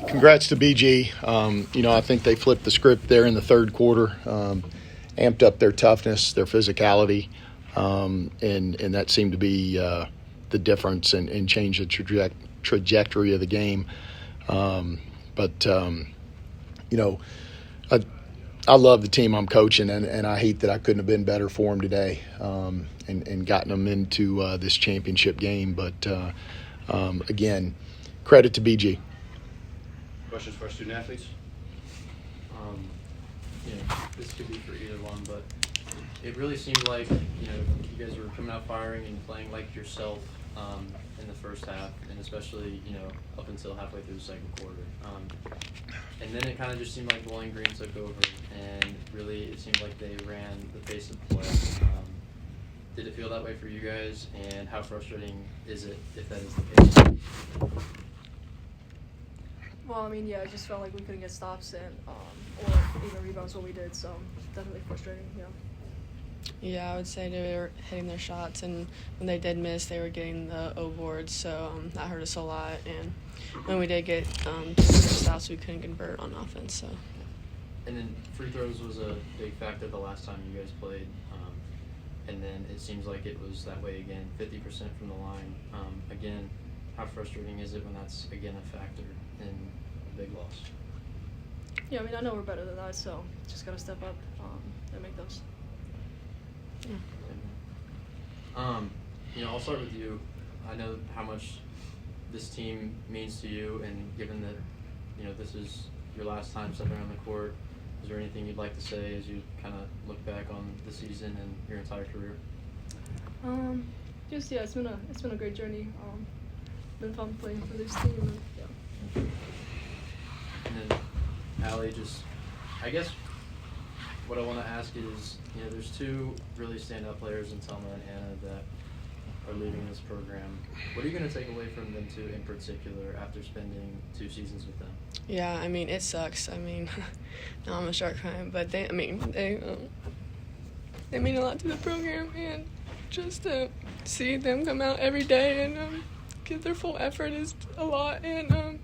Congrats to BG. I think they flipped the script there in the third quarter, amped up their toughness, their physicality, and that seemed to be the difference and change the trajectory of the game. I love the team I'm coaching, and I hate that I couldn't have been better for them today and gotten them into this championship game. But, again, credit to BG. Questions for our student athletes? This could be for either one, but it really seemed like, you guys were coming out firing and playing like yourself in the first half, and especially, up until halfway through the second quarter. And then it kind of just seemed like Bowling Green took over, and really it seemed like they ran the pace of play. Did it feel that way for you guys, and how frustrating is it if that is the case? Well, I just felt like we couldn't get stops and or even rebounds what we did, so definitely frustrating, Yeah, I would say they were hitting their shots, and when they did miss, they were getting the O boards, so that hurt us a lot. And when we did get stops, we couldn't convert on offense. So. And then free throws was a big factor the last time you guys played, and then it seems like it was that way again, 50% from the line. Again, how frustrating is it when that's again a factor in a big loss? Yeah, I know we're better than that, so just gotta step up and make those. I'll start with you. I know how much this team means to you, and given that, this is your last time stepping on the court, is there anything you'd like to say as you kind of look back on the season and your entire career? It's been a great journey. Been fun playing for this team. And then, Allie, I guess what I want to ask is, there's two really stand-up players in Selma and Anna that are leaving this program. What are you going to take away from them two in particular after spending 2 seasons with them? Yeah, it sucks. Now I'm gonna start crying, but they mean a lot to the program, and just to see them come out every day and give their full effort is a lot. And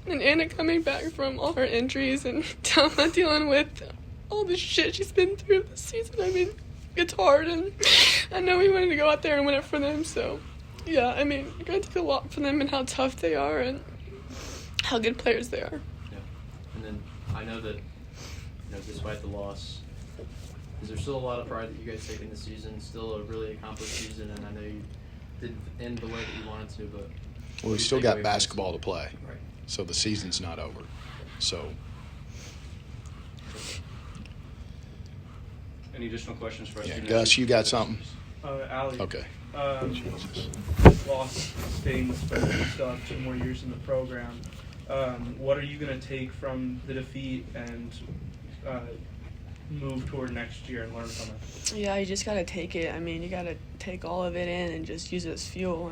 and Anna coming back from all her injuries and dealing with all the shit she's been through this season. It's hard, and I know we wanted to go out there and win it for them. So, you're going to take a lot from them and how tough they are and how good players they are. Yeah. And then I know that, despite the loss, is there still a lot of pride that you guys take in the season? Still a really accomplished season, and I know you didn't end the way that you wanted to, but... Well, we still got basketball to play, right? So the season's not over. So... Any additional questions for us? Yeah, Gus, you got something? Allie. Okay. This loss stings, but you still have 2 more years in the program. What are you going to take from the defeat and move toward next year and learn from it? Yeah, you just got to take it. You got to take all of it in and just use it as fuel.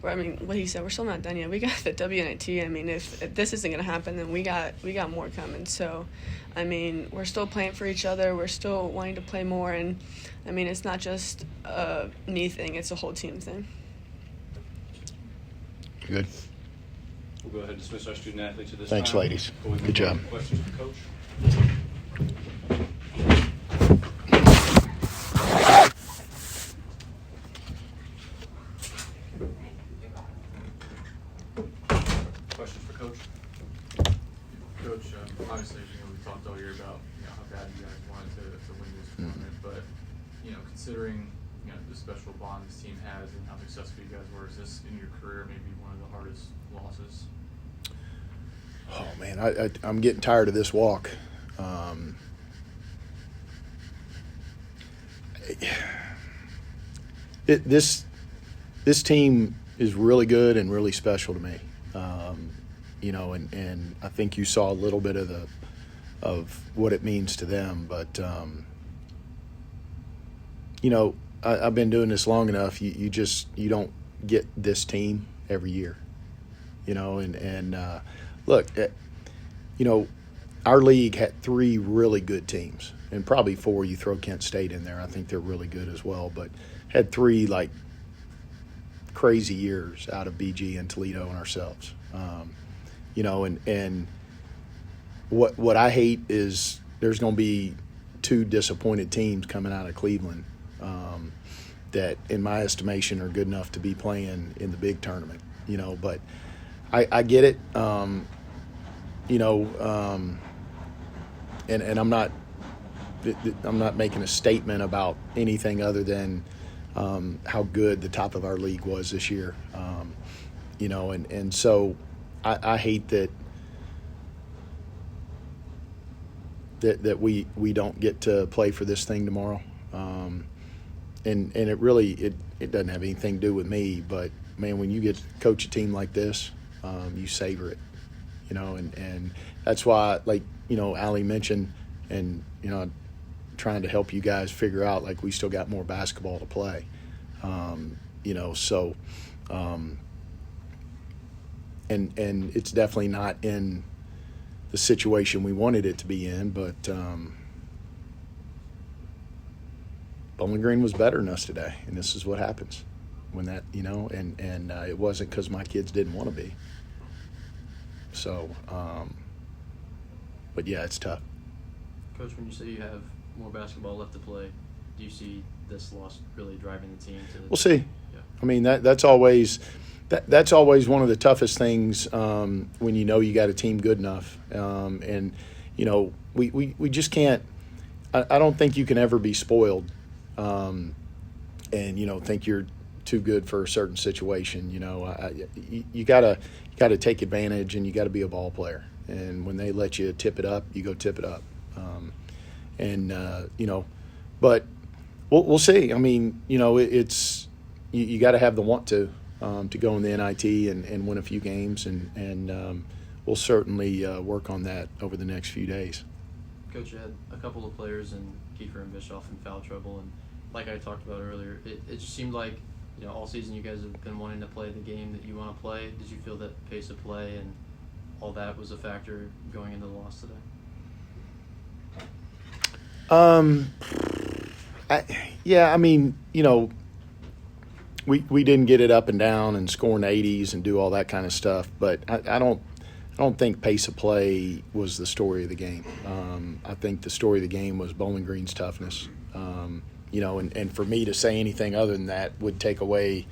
What he said, we're still not done yet. We got the WNIT. If this isn't going to happen, then we got more coming. So, we're still playing for each other. We're still wanting to play more. And, it's not just a me thing. It's a whole team thing. Good. We'll go ahead and dismiss our student athletes at this Thanks, time. ladies. Good Good job. Questions for Coach? Questions for Coach? Coach, obviously, we talked all year about how bad you guys wanted to win this tournament, but considering the special bond this team has and how successful you guys were, is this in your career maybe one of the hardest losses? Oh man, I'm getting tired of this walk. This team is really good and really special to me. And I think you saw a little bit of what it means to them. But I've been doing this long enough. You don't get this team every year. Look, our league had 3 really good teams, and probably 4. You throw Kent State in there. I think they're really good as well. But had 3 crazy years out of BG and Toledo and ourselves. You know, and what I hate is there's going to be two disappointed teams coming out of Cleveland that, in my estimation, are good enough to be playing in the big tournament. You know, but I get it. You know, and I'm not making a statement about anything other than how good the top of our league was this year. You know, and so I hate that we don't get to play for this thing tomorrow. And it really it doesn't have anything to do with me, but man, when you get to coach a team like this, you savor it, you know, and that's why, like, you know, Allie mentioned, and, you know, trying to help you guys figure out, like, we still got more basketball to play, you know, so, and it's definitely not in the situation we wanted it to be in, but Bowling Green was better than us today, and this is what happens when that, you know, and it wasn't because my kids didn't want to be. So, but yeah, it's tough. Coach, when you say you have more basketball left to play, do you see this loss really driving the team to the? We'll see. Yeah. I mean, that's always one of the toughest things when you know you got a team good enough, and you know we just can't. I don't think you can ever be spoiled, and you know think you're too good for a certain situation. You know, you gotta take advantage, and you got to be a ball player. And when they let you tip it up, you go tip it up. You know, but we'll see. I mean, you know, it's you got to have the want to go in the NIT and win a few games, and we'll certainly work on that over the next few days. Coach, you had a couple of players in Kiefer and Bischoff in foul trouble, and like I talked about earlier, it just seemed like, you know, all season you guys have been wanting to play the game that you want to play. Did you feel that pace of play and all that was a factor going into the loss today? Yeah, I mean, you know, we didn't get it up and down and scoring 80s and do all that kind of stuff, but I don't think pace of play was the story of the game. I think the story of the game was Bowling Green's toughness. You know, and for me to say anything other than that would take away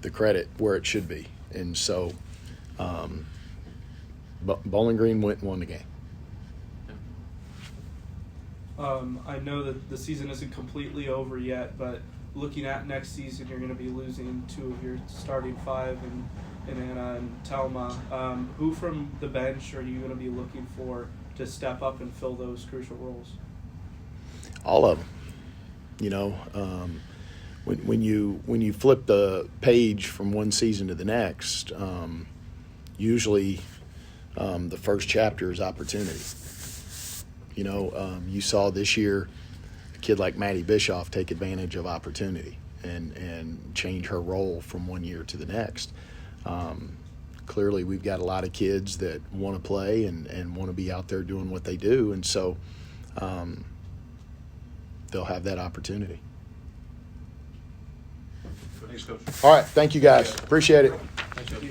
the credit where it should be. And so, Bowling Green went and won the game. I know that the season isn't completely over yet, but looking at next season, you're going to be losing two of your starting five in Anna and Telma. Who from the bench are you going to be looking for to step up and fill those crucial roles? All of them. You know, when you flip the page from one season to the next, usually the first chapter is opportunity. You know, you saw this year a kid like Maddie Bischoff take advantage of opportunity and change her role from one year to the next. Clearly, we've got a lot of kids that want to play and want to be out there doing what they do, and so they'll have that opportunity. Thanks, Coach. All right, thank you guys. Appreciate it. Thanks, Coach.